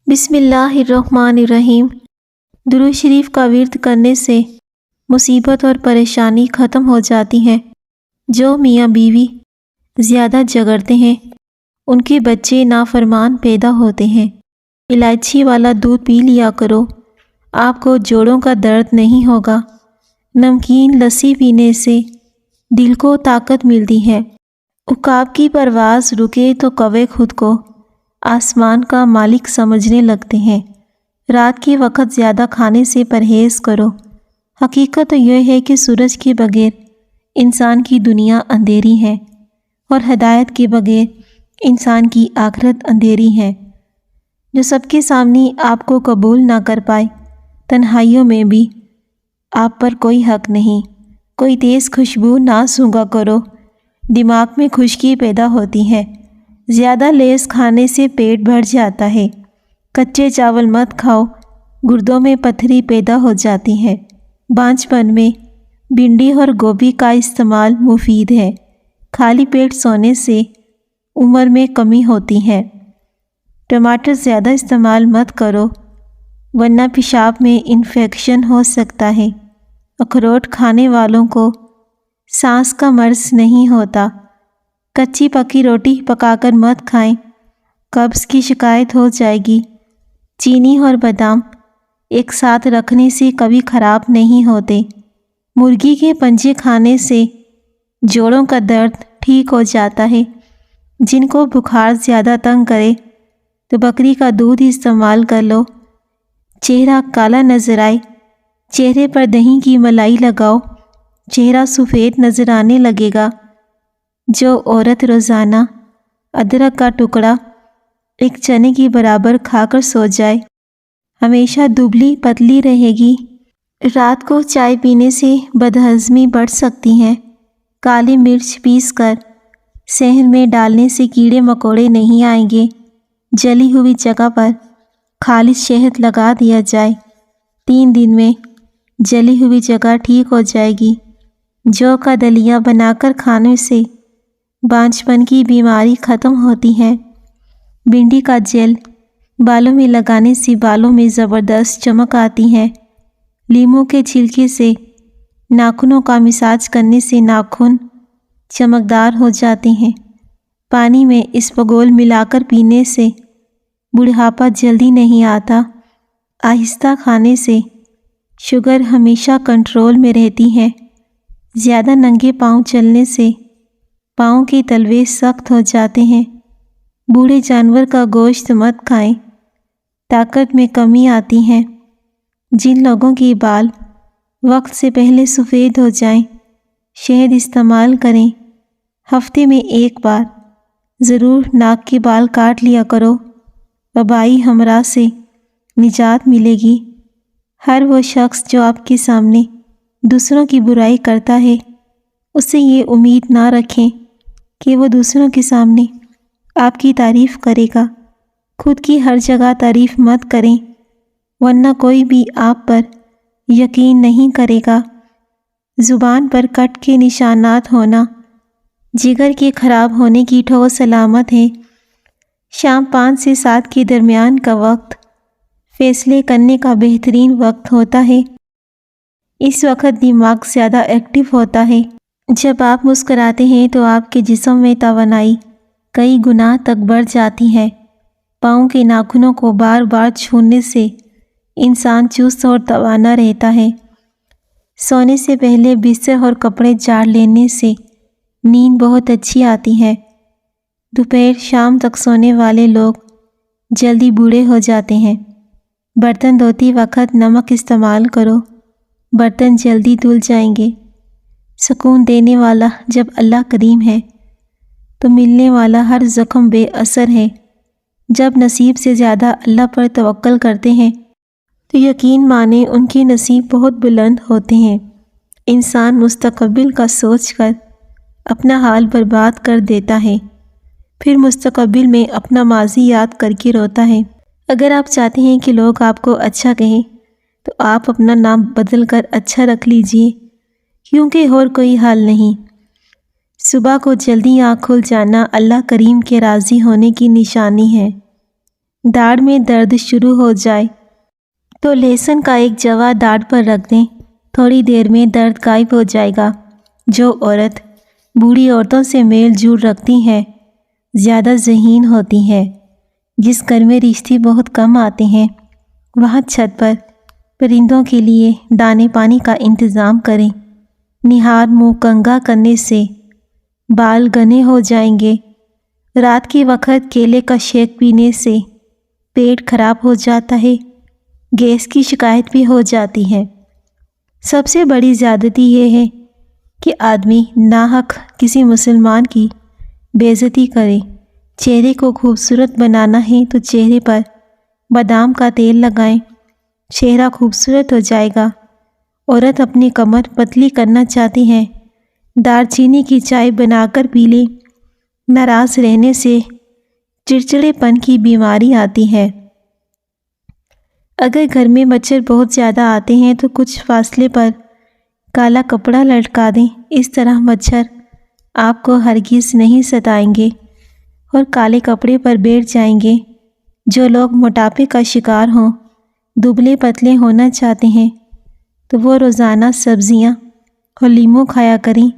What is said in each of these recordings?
بسم اللہ الرحمن الرحیم۔ درود شریف کا ورد کرنے سے مصیبت اور پریشانی ختم ہو جاتی ہے۔ جو میاں بیوی زیادہ جھگڑتے ہیں ان کے بچے نافرمان پیدا ہوتے ہیں۔ الائچی والا دودھ پی لیا کرو، آپ کو جوڑوں کا درد نہیں ہوگا۔ نمکین لسی پینے سے دل کو طاقت ملتی ہے۔ عقاب کی پرواز رکے تو کوے خود کو آسمان کا مالک سمجھنے لگتے ہیں۔ رات کے وقت زیادہ کھانے سے پرہیز کرو۔ حقیقت تو یہ ہے کہ سورج کے بغیر انسان کی دنیا اندھیری ہے اور ہدایت کے بغیر انسان کی آخرت اندھیری ہے۔ جو سب کے سامنے آپ کو قبول نہ کر پائے، تنہائیوں میں بھی آپ پر کوئی حق نہیں۔ کوئی تیز خوشبو نہ سونگھا کرو، دماغ میں خشکی پیدا ہوتی ہے۔ زیادہ لیز کھانے سے پیٹ بھر جاتا ہے۔ کچے چاول مت کھاؤ، گردوں میں پتھری پیدا ہو جاتی ہے۔ بانجھپن میں بھنڈی اور گوبھی کا استعمال مفید ہے۔ خالی پیٹ سونے سے عمر میں کمی ہوتی ہے۔ ٹماٹر زیادہ استعمال مت کرو ورنہ پیشاب میں انفیکشن ہو سکتا ہے۔ اخروٹ کھانے والوں کو سانس کا مرض نہیں ہوتا۔ کچی پکی روٹی پکا کر مت کھائیں، قبض کی شکایت ہو جائے گی۔ چینی اور بادام ایک ساتھ رکھنے سے کبھی خراب نہیں ہوتے۔ مرغی کے پنجے کھانے سے جوڑوں کا درد ٹھیک ہو جاتا ہے۔ جن کو بخار زیادہ تنگ کرے تو بکری کا دودھ استعمال کر لو۔ چہرہ کالا نظر آئے، چہرے پر دہی کی ملائی لگاؤ، چہرہ سفید نظر آنے لگے گا۔ جو عورت روزانہ ادرک کا ٹکڑا ایک چنے کے برابر کھا کر سو جائے، ہمیشہ دبلی پتلی رہے گی۔ رات کو چائے پینے سے بدہضمی بڑھ سکتی ہے۔ کالی مرچ پیس کر صحن میں ڈالنے سے کیڑے مکوڑے نہیں آئیں گے۔ جلی ہوئی جگہ پر خالص شہد لگا دیا جائے، 3 دن میں جلی ہوئی جگہ ٹھیک ہو جائے گی۔ جو کا دلیا بنا کر کھانے سے بانجھپن کی بیماری ختم ہوتی ہے۔ بھنڈی کا جیل بالوں میں لگانے سے بالوں میں زبردست چمک آتی ہے۔ لیموں کے چھلکے سے ناخنوں کا مساج کرنے سے ناخن چمکدار ہو جاتے ہیں۔ پانی میں اسپغول ملا کر پینے سے بڑھاپا جلدی نہیں آتا۔ آہستہ کھانے سے شوگر ہمیشہ کنٹرول میں رہتی ہے۔ زیادہ ننگے پاؤں چلنے سے پاؤں کے تلوے سخت ہو جاتے ہیں۔ بوڑھے جانور کا گوشت مت کھائیں، طاقت میں کمی آتی ہے۔ جن لوگوں کے بال وقت سے پہلے سفید ہو جائیں، شہد استعمال کریں۔ ہفتے میں 1 بار ضرور ناک کے بال کاٹ لیا کرو، وبائی ہمراہ سے نجات ملے گی۔ ہر وہ شخص جو آپ کے سامنے دوسروں کی برائی کرتا ہے، اس سے یہ امید نہ رکھیں کہ وہ دوسروں کے سامنے آپ کی تعریف کرے گا۔ خود کی ہر جگہ تعریف مت کریں ورنہ کوئی بھی آپ پر یقین نہیں کرے گا۔ زبان پر کٹ کے نشانات ہونا جگر کے خراب ہونے کی ٹھوس علامت ہے۔ شام 5 سے 7 کے درمیان کا وقت فیصلے کرنے کا بہترین وقت ہوتا ہے۔ اس وقت دماغ زیادہ ایکٹیو ہوتا ہے۔ جب آپ مسکراتے ہیں تو آپ کے جسم میں توانائی کئی گنا تک بڑھ جاتی ہے۔ پاؤں کے ناخنوں کو بار بار چھونے سے انسان چست اور توانا رہتا ہے۔ سونے سے پہلے بستر اور کپڑے جھاڑ لینے سے نیند بہت اچھی آتی ہے۔ دوپہر شام تک سونے والے لوگ جلدی بوڑھے ہو جاتے ہیں۔ برتن دھوتے وقت نمک استعمال کرو، برتن جلدی دھل جائیں گے۔ سکون دینے والا جب اللہ کریم ہے تو ملنے والا ہر زخم بے اثر ہے۔ جب نصیب سے زیادہ اللہ پر توکل کرتے ہیں تو یقین مانیں ان کے نصیب بہت بلند ہوتے ہیں۔ انسان مستقبل کا سوچ کر اپنا حال برباد کر دیتا ہے، پھر مستقبل میں اپنا ماضی یاد کر کے روتا ہے۔ اگر آپ چاہتے ہیں کہ لوگ آپ کو اچھا کہیں تو آپ اپنا نام بدل کر اچھا رکھ لیجئے، کیونکہ اور کوئی حل نہیں۔ صبح کو جلدی آنکھ کھل جانا اللہ کریم کے راضی ہونے کی نشانی ہے۔ داڑھ میں درد شروع ہو جائے تو لہسن کا ایک جوا داڑھ پر رکھ دیں، تھوڑی دیر میں درد غائب ہو جائے گا۔ جو عورت بوڑھی عورتوں سے میل جول رکھتی ہے زیادہ ذہین ہوتی ہے۔ جس گھر میں رشتے بہت کم آتے ہیں وہاں چھت پر پرندوں کے لیے دانے پانی کا انتظام کریں۔ نہار منہ کنگھا کرنے سے بال گھنے ہو جائیں گے۔ رات کے وقت کیلے کا شیک پینے سے پیٹ خراب ہو جاتا ہے، گیس کی شکایت بھی ہو جاتی ہے۔ سب سے بڑی زیادتی یہ ہے کہ آدمی ناحق کسی مسلمان کی بے عزتی کرے۔ چہرے کو خوبصورت بنانا ہے تو چہرے پر بادام کا تیل لگائیں، چہرہ خوبصورت ہو جائے گا۔ عورت اپنی کمر پتلی کرنا چاہتی ہے، دار چینی کی چائے بنا کر پی لے۔ ناراض رہنے سے چڑچڑے پن کی بیماری آتی ہے۔ اگر گھر میں مچھر بہت زیادہ آتے ہیں تو کچھ فاصلے پر کالا کپڑا لٹکا دیں، اس طرح مچھر آپ کو ہرگز نہیں ستائیں گے اور کالے کپڑے پر بیٹھ جائیں گے۔ جو لوگ موٹاپے کا شکار ہوں، دبلے پتلے ہونا چاہتے ہیں تو وہ روزانہ سبزیاں اور لیموں کھایا کریں۔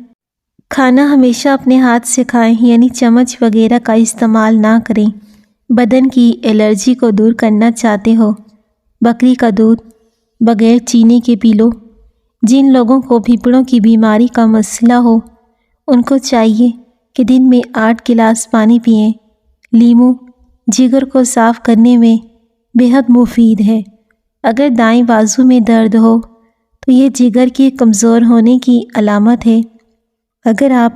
کھانا ہمیشہ اپنے ہاتھ سے کھائیں، یعنی چمچ وغیرہ کا استعمال نہ کریں۔ بدن کی الرجی کو دور کرنا چاہتے ہو، بکری کا دودھ بغیر چینی کے پی لو۔ جن لوگوں کو پھیپھڑوں کی بیماری کا مسئلہ ہو ان کو چاہیے کہ دن میں 8 گلاس پانی پئیں۔ لیموں جگر کو صاف کرنے میں بے حد مفید ہے۔ اگر دائیں بازو میں درد ہو تو یہ جگر کے کمزور ہونے کی علامت ہے۔ اگر آپ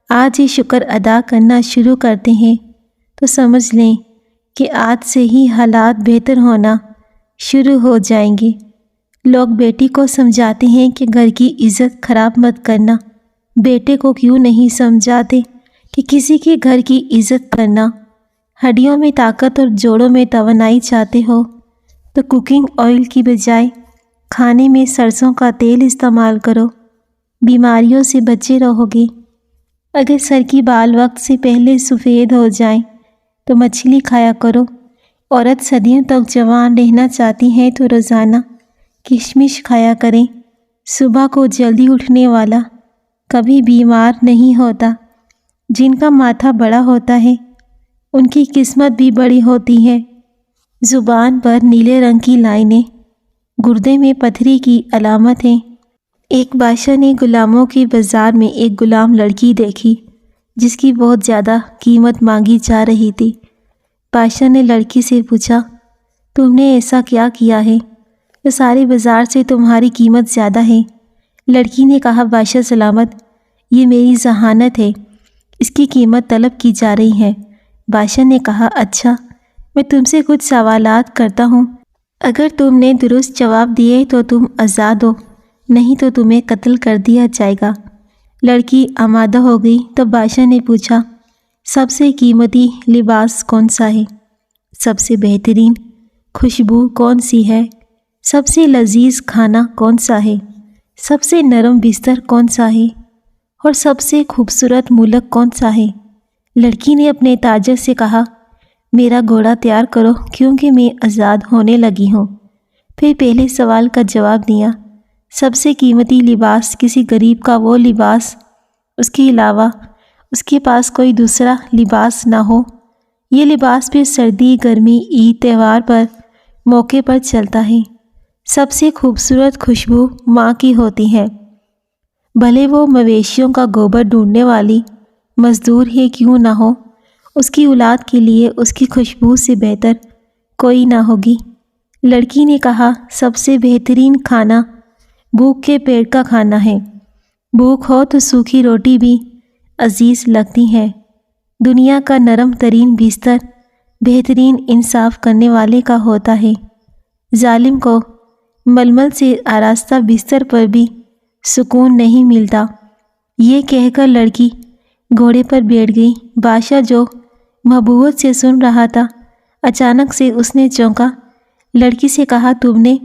آج ہی شکر ادا کرنا شروع کرتے ہیں تو سمجھ لیں کہ آج سے ہی حالات بہتر ہونا شروع ہو جائیں گے۔ لوگ بیٹی کو سمجھاتے ہیں کہ گھر کی عزت خراب مت کرنا، بیٹے کو کیوں نہیں سمجھاتے کہ کسی کے گھر کی عزت کرنا؟ ہڈیوں میں طاقت اور جوڑوں میں توانائی چاہتے ہو تو کوکنگ آئل کی بجائے کھانے میں سرسوں کا تیل استعمال کرو، بیماریوں سے بچے رہو گے۔ اگر سر کی بال وقت سے پہلے سفید ہو جائیں تو مچھلی کھایا کرو۔ عورت صدیوں تک جوان رہنا چاہتی ہے تو روزانہ کشمش کھایا کریں۔ صبح کو جلدی اٹھنے والا کبھی بیمار نہیں ہوتا۔ جن کا ماتھا بڑا ہوتا ہے ان کی قسمت بھی بڑی ہوتی ہے۔ زبان پر نیلے رنگ کی لائنیں گردے میں پتھری کی علامت ہیں۔ ایک بادشاہ نے غلاموں کے بازار میں ایک غلام لڑکی دیکھی جس کی بہت زیادہ قیمت مانگی جا رہی تھی۔ بادشاہ نے لڑکی سے پوچھا، تم نے ایسا کیا کیا ہے تو سارے بازار سے تمہاری قیمت زیادہ ہے؟ لڑکی نے کہا، بادشاہ سلامت، یہ میری ذہانت ہے، اس کی قیمت طلب کی جا رہی ہے۔ بادشاہ نے کہا، اچھا، میں تم سے کچھ سوالات کرتا ہوں، اگر تم نے درست جواب دیے تو تم آزاد ہو، نہیں تو تمہیں قتل کر دیا جائے گا۔ لڑکی آمادہ ہو گئی تو بادشاہ نے پوچھا، سب سے قیمتی لباس کون سا ہے؟ سب سے بہترین خوشبو کون سی ہے؟ سب سے لذیذ کھانا کون سا ہے؟ سب سے نرم بستر کون سا ہے؟ اور سب سے خوبصورت ملک کون سا ہے؟ لڑکی نے اپنے تاجر سے کہا، میرا گھوڑا تیار کرو کیونکہ میں آزاد ہونے لگی ہوں۔ پھر پہلے سوال کا جواب دیا، سب سے قیمتی لباس کسی غریب کا وہ لباس اس کے علاوہ اس کے پاس کوئی دوسرا لباس نہ ہو۔ یہ لباس بھی سردی، گرمی، عید، تہوار پر موقع پر چلتا ہے۔ سب سے خوبصورت خوشبو ماں کی ہوتی ہے، بھلے وہ مویشیوں کا گوبر ڈھونڈنے والی مزدور ہی کیوں نہ ہو، اس کی اولاد کے لیے اس کی خوشبو سے بہتر کوئی نہ ہوگی۔ لڑکی نے کہا، سب سے بہترین کھانا بھوک کے پیٹ کا کھانا ہے۔ بھوک ہو تو سوکھی روٹی بھی عزیز لگتی ہے۔ دنیا کا نرم ترین بستر بہترین انصاف کرنے والے کا ہوتا ہے۔ ظالم کو ململ سے آراستہ بستر پر بھی سکون نہیں ملتا۔ یہ کہہ کر لڑکی گھوڑے پر بیٹھ گئی۔ بادشاہ جو مبہوت سے سن رہا تھا، اچانک سے اس نے چونکا۔ لڑکی سے کہا، تم نے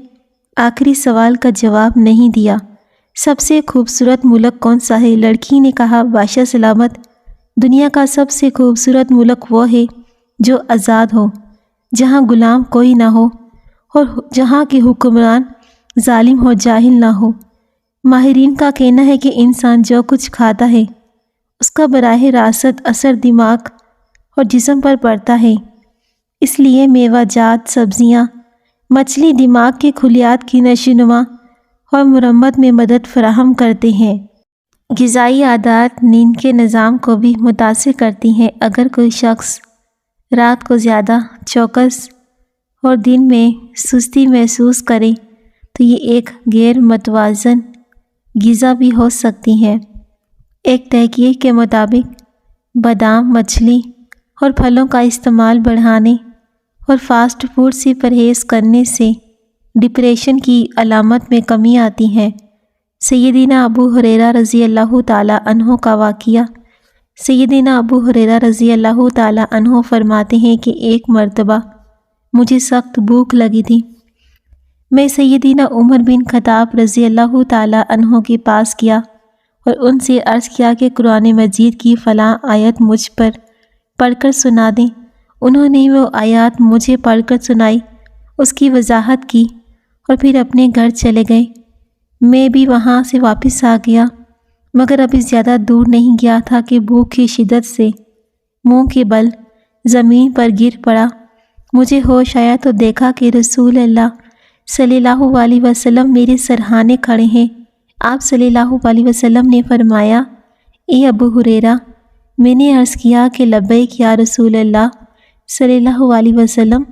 آخری سوال کا جواب نہیں دیا، سب سے خوبصورت ملک کون سا ہے؟ لڑکی نے کہا، بادشاہ سلامت، دنیا کا سب سے خوبصورت ملک وہ ہے جو آزاد ہو۔ جہاں غلام کوئی نہ ہو اور جہاں کے حکمران ظالم اور جاہل نہ ہو۔ ماہرین کا کہنا ہے کہ انسان جو کچھ کھاتا ہے اس کا براہ راست اثر دماغ اور جسم پر پڑتا ہے، اس لیے میوہ جات، سبزیاں، مچھلی دماغ کے خلیات کی نشوونما اور مرمت میں مدد فراہم کرتے ہیں۔ غذائی عادات نیند کے نظام کو بھی متاثر کرتی ہیں۔ اگر کوئی شخص رات کو زیادہ چوکس اور دن میں سستی محسوس کرے تو یہ ایک غیر متوازن غذا بھی ہو سکتی ہے۔ ایک تحقیق کے مطابق بادام، مچھلی اور پھلوں کا استعمال بڑھانے اور فاسٹ فوڈ سے پرہیز کرنے سے ڈپریشن کی علامت میں کمی آتی ہے۔ سیدنا ابو ہریرہ رضی اللہ تعالیٰ عنہ کا واقعہ۔ سیدنا ابو ہریرہ رضی اللہ تعالیٰ عنہ فرماتے ہیں کہ ایک مرتبہ مجھے سخت بھوک لگی تھی۔ میں سیدنا عمر بن خطاب رضی اللہ تعالیٰ عنہ کے پاس گیا اور ان سے عرض کیا کہ قرآن مجید کی فلاں آیت مجھ پر پڑھ کر سنا دیں۔ انہوں نے وہ آیات مجھے پڑھ کر سنائی، اس کی وضاحت کی اور پھر اپنے گھر چلے گئے۔ میں بھی وہاں سے واپس آ گیا، مگر ابھی زیادہ دور نہیں گیا تھا کہ بھوک کی شدت سے منہ کے بل زمین پر گر پڑا۔ مجھے ہوش آیا تو دیکھا کہ رسول اللہ صلی اللہ علیہ وسلم میرے سرہانے کھڑے ہیں۔ آپ صلی اللہ علیہ وسلم نے فرمایا، اے ابو ہریرہ۔ میں نے عرض کیا کہ لبیک یا رسول اللہ صلی اللہ علیہ وسلم۔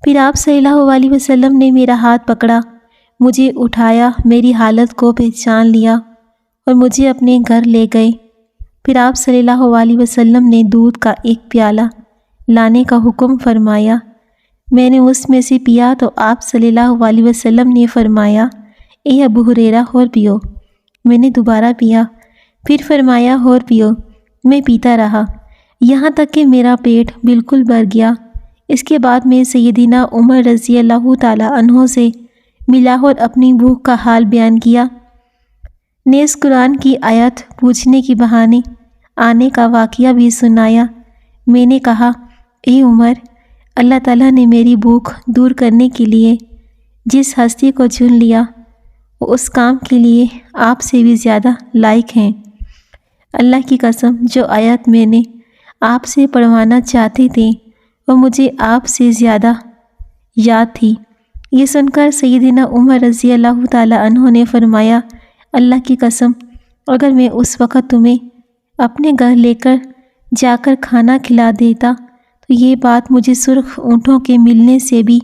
پھر آپ صلی اللہ علیہ وسلم نے میرا ہاتھ پکڑا، مجھے اٹھایا، میری حالت کو پہچان لیا اور مجھے اپنے گھر لے گئے۔ پھر آپ صلی اللہ علیہ وسلم نے دودھ کا ایک پیالہ لانے کا حکم فرمایا۔ میں نے اس میں سے پیا تو آپ صلی اللہ علیہ وسلم نے فرمایا، اے ابو ہریرہ اور پیو۔ میں نے دوبارہ پیا، پھر فرمایا اور پیو۔ میں پیتا رہا یہاں تک کہ میرا پیٹ بالکل بھر گیا۔ اس کے بعد میں سیدنا عمر رضی اللہ تعالیٰ عنہ سے ملا اور اپنی بھوک کا حال بیان کیا۔ نیز قرآن کی آیت پوچھنے کے بہانے آنے کا واقعہ بھی سنایا۔ میں نے کہا، اے عمر، اللہ تعالیٰ نے میری بھوک دور کرنے کے لیے جس ہستی کو چن لیا وہ اس کام کے لیے آپ سے بھی زیادہ لائق ہیں۔ اللہ کی قسم، جو آیت میں نے آپ سے پڑھوانا چاہتے تھے وہ مجھے آپ سے زیادہ یاد تھی۔ یہ سن کر سیدنا عمر رضی اللہ تعالیٰ عنہ نے فرمایا، اللہ کی قسم، اگر میں اس وقت تمہیں اپنے گھر لے کر جا کر کھانا کھلا دیتا تو یہ بات مجھے سرخ اونٹوں کے ملنے سے بھی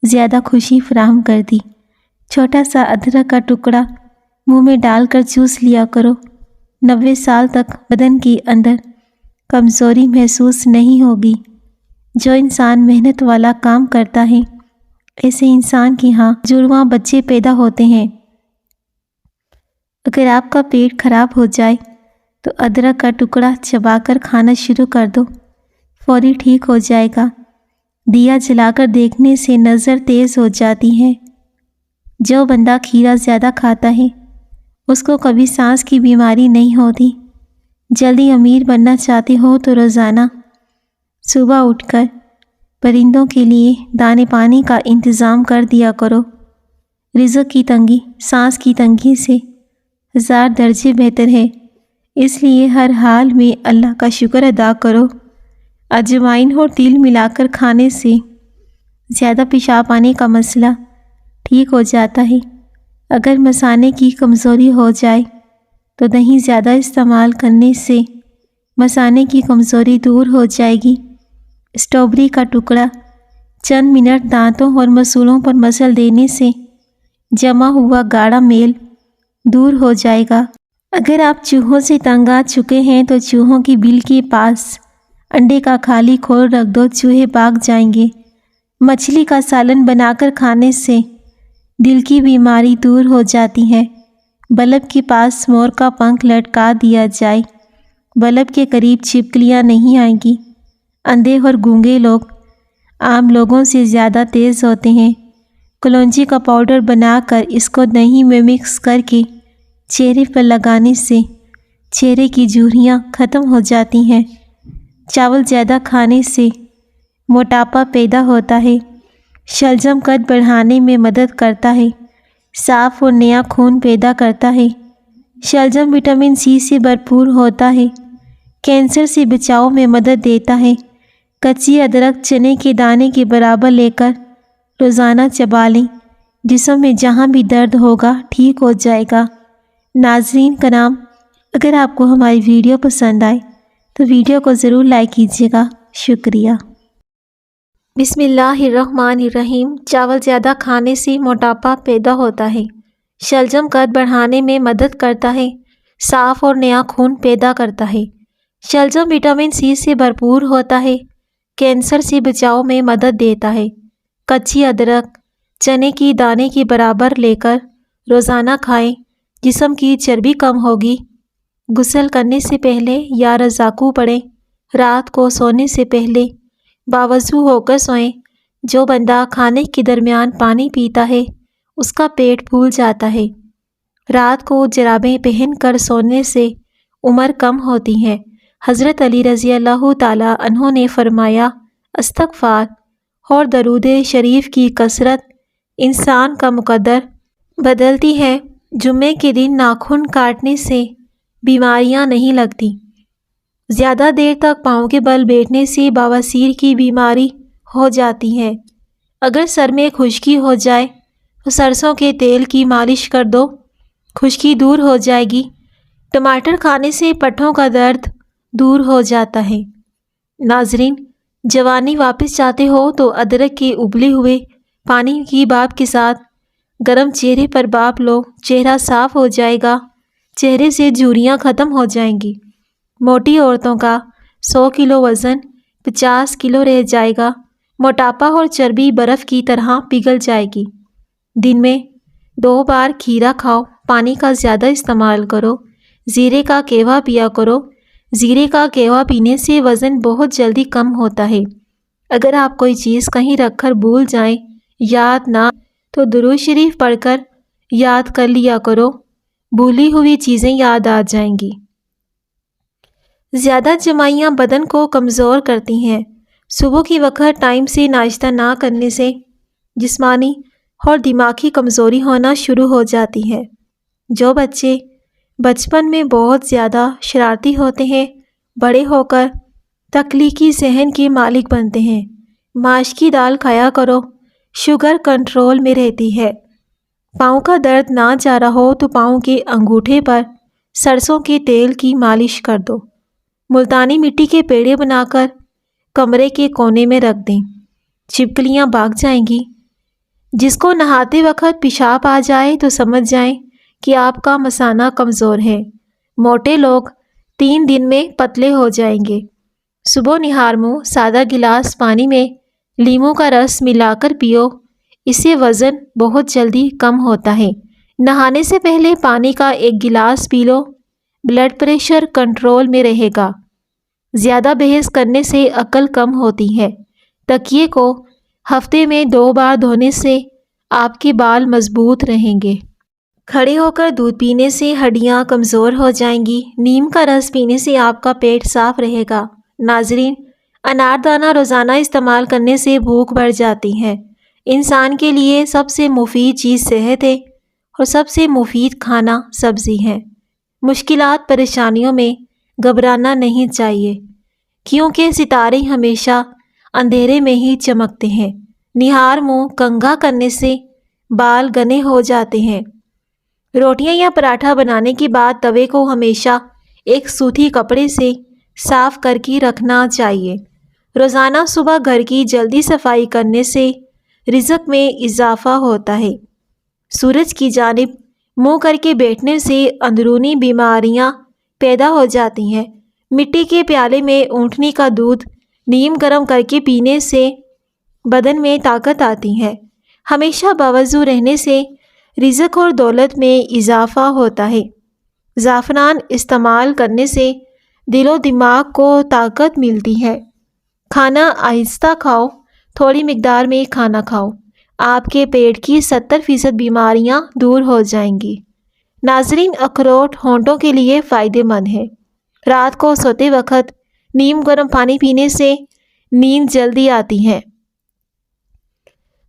زیادہ خوشی فراہم کرتی۔ چھوٹا سا ادرک کا ٹکڑا منہ میں ڈال کر چوس لیا کرو، 90 سال تک بدن کے اندر کمزوری محسوس نہیں ہوگی۔ جو انسان محنت والا کام کرتا ہے ایسے انسان کے ہاں جڑواں بچے پیدا ہوتے ہیں۔ اگر آپ کا پیٹ خراب ہو جائے تو ادرک کا ٹکڑا چبا کر کھانا شروع کر دو، فوری ٹھیک ہو جائے گا۔ دیا جلا کر دیکھنے سے نظر تیز ہو جاتی ہے۔ جو بندہ کھیرا زیادہ کھاتا ہے اس کو کبھی سانس کی بیماری نہیں ہوتی۔ جلدی امیر بننا چاہتے ہو تو روزانہ صبح اٹھ کر پرندوں کے لیے دانے پانی کا انتظام کر دیا کرو۔ رزق کی تنگی سانس کی تنگی سے 1000 درجے بہتر ہے، اس لیے ہر حال میں اللہ کا شکر ادا کرو۔ اجوائن اور تیل ملا کر کھانے سے زیادہ پیشاب آنے کا مسئلہ ٹھیک ہو جاتا ہے۔ اگر مثانے کی کمزوری ہو جائے تو دہی زیادہ استعمال کرنے سے مثانے کی کمزوری دور ہو جائے گی۔ اسٹرابری کا ٹکڑا چند منٹ دانتوں اور مسلوں پر مسل دینے سے جمع ہوا گاڑھا میل دور ہو جائے گا۔ اگر آپ چوہوں سے تنگ آ چکے ہیں تو چوہوں کی بل کے پاس انڈے کا خالی کھول رکھ دو، چوہے بھاگ جائیں گے۔ مچھلی کا سالن بنا کر کھانے سے دل کی بیماری دور ہو جاتی ہے۔ بلب کے پاس مور کا پنکھ لٹکا دیا جائے، بلب کے قریب چھپکلیاں نہیں آئیں گی۔ اندھے اور گونگے لوگ عام لوگوں سے زیادہ تیز ہوتے ہیں۔ کلونجی کا پاؤڈر بنا کر اس کو دہی میں مکس کر کے چہرے پر لگانے سے چہرے کی جھریاں ختم ہو جاتی ہیں۔ چاول زیادہ کھانے سے موٹاپا پیدا ہوتا ہے۔ شلجم قد بڑھانے میں مدد کرتا ہے، صاف اور نیا خون پیدا کرتا ہے۔ شلجم وٹامن سی سے بھرپور ہوتا ہے، کینسر سے بچاؤ میں مدد دیتا ہے۔ کچی ادرک چنے کے دانے کے برابر لے کر روزانہ چبا لیں، جسم میں جہاں بھی درد ہوگا ٹھیک ہو جائے گا۔ ناظرین کرام، اگر آپ کو ہماری ویڈیو پسند آئے تو ویڈیو کو ضرور لائک کیجیے گا۔ شکریہ۔ بسم اللہ الرحمن الرحیم۔ چاول زیادہ کھانے سے موٹاپا پیدا ہوتا ہے۔ شلجم قد بڑھانے میں مدد کرتا ہے، صاف اور نیا خون پیدا کرتا ہے۔ شلجم وٹامن سی سے بھرپور ہوتا ہے، کینسر سے بچاؤ میں مدد دیتا ہے۔ کچی ادرک چنے کی دانے کے برابر لے کر روزانہ کھائیں، جسم کی چربی کم ہوگی۔ غسل کرنے سے پہلے یا رضاکو پڑھیں۔ رات کو سونے سے پہلے باوضو ہو کر سوئیں۔ جو بندہ کھانے کے درمیان پانی پیتا ہے اس کا پیٹ پھول جاتا ہے۔ رات کو جرابیں پہن کر سونے سے عمر کم ہوتی ہے۔ حضرت علی رضی اللہ تعالیٰ عنہ نے فرمایا، استغفار اور درود شریف کی کثرت انسان کا مقدر بدلتی ہے۔ جمعے کے دن ناخن کاٹنے سے بیماریاں نہیں لگتی۔ زیادہ دیر تک پاؤں کے بل بیٹھنے سے بواسیر کی بیماری ہو جاتی ہے۔ اگر سر میں خشکی ہو جائے تو سرسوں کے تیل کی مالش کر دو، خشکی دور ہو جائے گی۔ ٹماٹر کھانے سے پٹھوں کا درد دور ہو جاتا ہے۔ ناظرین، جوانی واپس چاہتے ہو تو ادرک کے ابلے ہوئے پانی کی بھاپ کے ساتھ گرم چہرے پر بھاپ لو، چہرہ صاف ہو جائے گا، چہرے سے جھریاں ختم ہو جائیں گی۔ موٹی عورتوں کا 100 کلو وزن 50 کلو رہ جائے گا۔ موٹاپا اور چربی برف کی طرح پگھل جائے گی۔ دن میں 2 بار کھیرا کھاؤ، پانی کا زیادہ استعمال کرو، زیرے کا قہوہ پیا کرو۔ زیرے کا قہوہ پینے سے وزن بہت جلدی کم ہوتا ہے۔ اگر آپ کوئی چیز کہیں رکھ کر بھول جائیں، یاد نہ تو درود شریف پڑھ کر یاد کر لیا کرو، بھولی ہوئی چیزیں یاد آ جائیں گی۔ زیادہ جمائیاں بدن کو کمزور کرتی ہیں۔ صبح کی وقت ٹائم سے ناشتہ نہ کرنے سے جسمانی اور دماغی کمزوری ہونا شروع ہو جاتی ہے۔ جو بچے بچپن میں بہت زیادہ شرارتی ہوتے ہیں، بڑے ہو کر تخلیقی ذہن کے مالک بنتے ہیں۔ ماش کی دال کھایا کرو، شوگر کنٹرول میں رہتی ہے۔ پاؤں کا درد نہ جا رہا ہو تو پاؤں کے انگوٹھے پر سرسوں کے تیل کی مالش کر دو۔ ملتانی مٹی کے پیڑے بنا کر کمرے کے کونے میں رکھ دیں، چھپکلیاں بھاگ جائیں گی۔ جس کو نہاتے وقت پیشاب آ جائے تو سمجھ جائیں کہ آپ کا مثانہ کمزور ہے۔ موٹے لوگ 3 دن میں پتلے ہو جائیں گے۔ صبح نہار منہ سادہ گلاس پانی میں لیموں کا رس ملا کر پیو، اس سے وزن بہت جلدی کم ہوتا ہے۔ نہانے سے پہلے پانی کا 1 گلاس پی لو، بلڈ پریشر کنٹرول میں رہے گا۔ زیادہ بحث کرنے سے عقل کم ہوتی ہے۔ تکیے کو ہفتے میں 2 بار دھونے سے آپ کے بال مضبوط رہیں گے۔ کھڑے ہو کر دودھ پینے سے ہڈیاں کمزور ہو جائیں گی۔ نیم کا رس پینے سے آپ کا پیٹ صاف رہے گا۔ ناظرین، اناردانہ روزانہ استعمال کرنے سے بھوک بڑھ جاتی ہے۔ انسان کے لیے سب سے مفید چیز صحت ہے اور سب سے مفید کھانا سبزی ہے۔ مشکلات پریشانیوں میں گھبرانا نہیں چاہیے، کیونکہ ستارے ہمیشہ اندھیرے میں ہی چمکتے ہیں۔ نہار منہ کنگھا کرنے سے بال گھنے ہو جاتے ہیں۔ روٹیاں یا پراٹھا بنانے کے بعد توے کو ہمیشہ ایک سوتی کپڑے سے صاف کر کے رکھنا چاہیے۔ روزانہ صبح گھر کی جلدی صفائی کرنے سے رزق میں اضافہ ہوتا ہے۔ سورج کی جانب منہ کر کے بیٹھنے سے اندرونی بیماریاں پیدا ہو جاتی ہیں۔ مٹی کے پیالے میں اونٹنی کا دودھ نیم گرم کر کے پینے سے بدن میں طاقت آتی ہے۔ ہمیشہ باوضو رہنے سے رزق اور دولت میں اضافہ ہوتا ہے۔ زعفران استعمال کرنے سے دل و دماغ کو طاقت ملتی ہے۔ کھانا آہستہ کھاؤ، تھوڑی مقدار میں کھانا کھاؤ، آپ کے پیٹ کی 70% بیماریاں دور ہو جائیں گی۔ ناظرین، اخروٹ ہونٹوں کے لیے فائدہ مند ہے۔ رات کو سوتے وقت نیم گرم پانی پینے سے نیند جلدی آتی ہے۔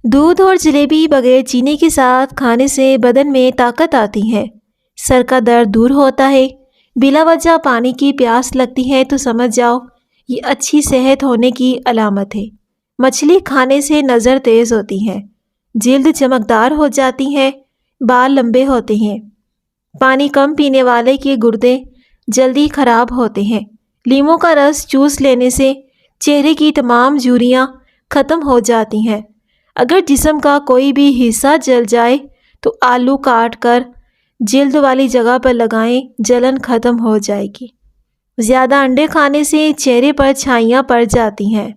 دودھ اور جلیبی بغیر چینی کے ساتھ کھانے سے بدن میں طاقت آتی ہے، سر کا درد دور ہوتا ہے۔ بلا وجہ پانی کی پیاس لگتی ہے تو سمجھ جاؤ یہ اچھی صحت ہونے کی علامت ہے۔ مچھلی کھانے سے نظر تیز ہوتی ہے، جلد چمکدار ہو جاتی ہے، بال لمبے ہوتے ہیں۔ پانی کم پینے والے کے گردے جلدی خراب ہوتے ہیں۔ لیموں کا رس چوس لینے سے چہرے کی تمام جھریاں ختم ہو جاتی ہیں۔ اگر جسم کا کوئی بھی حصہ جل جائے تو آلو کاٹ کر جلد والی جگہ پر لگائیں، جلن ختم ہو جائے گی۔ زیادہ انڈے کھانے سے چہرے پر چھائیاں پڑ جاتی ہیں،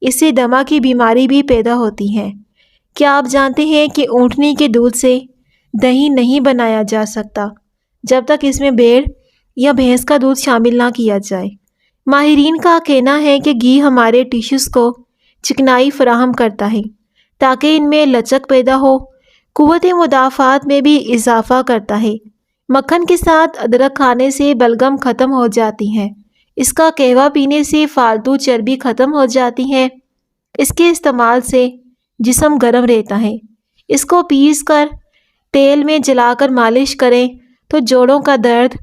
اس سے دمہ کی بیماری بھی پیدا ہوتی ہے۔ کیا آپ جانتے ہیں کہ اونٹنی کے دودھ سے دہی نہیں بنایا جا سکتا جب تک اس میں بھیڑ یا بھینس کا دودھ شامل نہ کیا جائے؟ ماہرین کا کہنا ہے کہ گھی ہمارے ٹیشوز کو چکنائی فراہم کرتا ہے تاکہ ان میں لچک پیدا ہو، قوت مدافعت میں بھی اضافہ کرتا ہے۔ مکھن کے ساتھ ادرک کھانے سے بلغم ختم ہو جاتی ہے، اس کا قہوہ پینے سے فالتو چربی ختم ہو جاتی ہے، اس کے استعمال سے جسم گرم رہتا ہے۔ اس کو پیس کر تیل میں جلا کر مالش کریں تو جوڑوں کا درد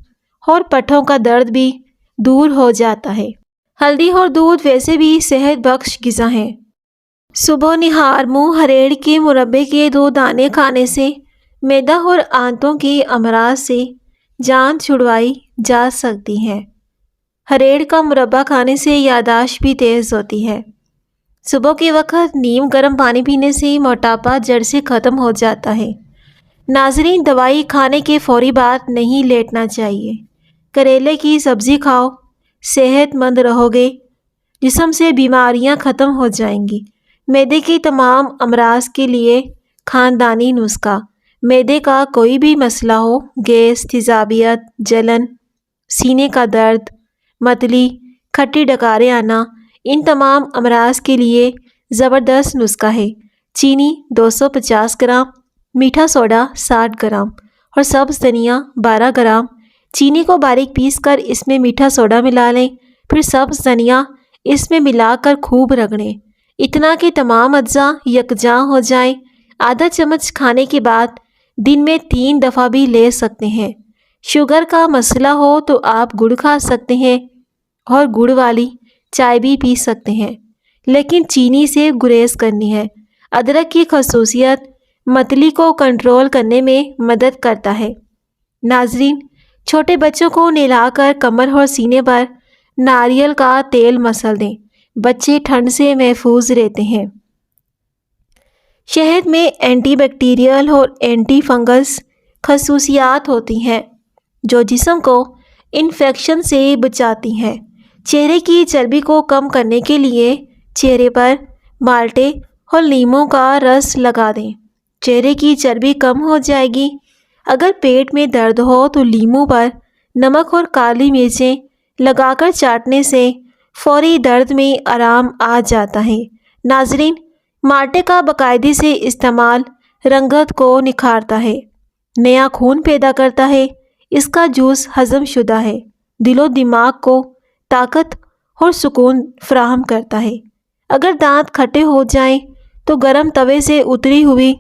اور پٹھوں کا درد بھی دور ہو جاتا ہے۔ ہلدی اور دودھ ویسے بھی صحت بخش غذا ہیں۔ صبح نہار منہ ہریڑ کے مربے کے 2 دانے کھانے سے معدہ اور آنتوں کے امراض سے جان چھڑوائی جا سکتی ہے۔ ہریڑ کا مربہ کھانے سے یادداشت بھی تیز ہوتی ہے۔ صبح کے وقت نیم گرم پانی پینے سے موٹاپا جڑ سے ختم ہو جاتا ہے۔ ناظرین، دوائی کھانے کے فوری بعد نہیں لیٹنا چاہیے۔ کریلے کی سبزی کھاؤ، صحت مند رہو گے، جسم سے بیماریاں ختم ہو جائیں گی۔ معدے کے تمام امراض کے لیے خاندانی نسخہ۔ معدے کا کوئی بھی مسئلہ ہو، گیس، تیزابیت، جلن، سینے کا درد، متلی، کھٹی ڈکاریں آنا، ان تمام امراض کے لیے زبردست نسخہ ہے۔ چینی 250 گرام، میٹھا سوڈا 60 گرام اور سبز دھنیا 12 گرام۔ چینی کو باریک پیس کر اس میں میٹھا سوڈا ملا لیں، پھر سبز دھنیا اس میں ملا کر خوب رگڑیں، اتنا کہ تمام اجزاء یکجاں ہو جائیں۔ آدھا چمچ کھانے کے بعد دن میں 3 دفعہ بھی لے سکتے ہیں۔ شوگر کا مسئلہ ہو تو آپ گڑ کھا سکتے ہیں اور گڑ والی چائے بھی پی سکتے ہیں، لیکن چینی سے گریز کرنی ہے۔ ادرک کی خصوصیت متلی کو کنٹرول کرنے میں مدد کرتا ہے۔ ناظرین، چھوٹے بچوں کو نہلا کر کمر اور سینے پر ناریل کا تیل مسل دیں، بچے ٹھنڈ سے محفوظ رہتے ہیں۔ شہد میں اینٹی بیکٹیریل اور اینٹی فنگس خصوصیات ہوتی ہیں جو جسم کو انفیکشن سے بچاتی ہیں۔ چہرے کی چربی کو کم کرنے کے لیے چہرے پر مالٹے اور لیموں کا رس لگا دیں، چہرے کی چربی کم ہو جائے گی۔ اگر پیٹ میں درد ہو تو لیموں پر نمک اور کالی مرچیں لگا کر چاٹنے سے فوری درد میں آرام آ جاتا ہے۔ ناظرین، مالٹے کا باقاعدگی سے استعمال رنگت کو نکھارتا ہے، نیا خون پیدا کرتا ہے، اس کا جوس ہضم شدہ ہے، دل و دماغ کو طاقت اور سکون فراہم کرتا ہے۔ اگر دانت کھٹے ہو جائیں تو گرم توے سے اتری ہوئی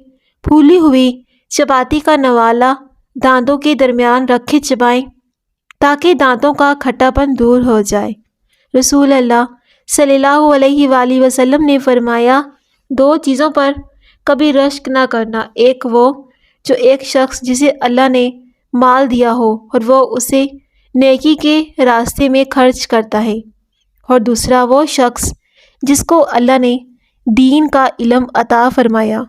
پھولی ہوئی چپاتی کا نوالا دانتوں کے درمیان رکھے چبائیں تاکہ دانتوں کا کھٹا پن دور ہو جائے۔ رسول اللہ صلی اللہ علیہ وآلہ وسلم نے فرمایا، 2 چیزوں پر کبھی رشک نہ کرنا، ایک وہ جو ایک شخص جسے اللہ نے مال دیا ہو اور وہ اسے نیکی کے راستے میں خرچ کرتا ہے، اور دوسرا وہ شخص جس کو اللہ نے دین کا علم عطا فرمایا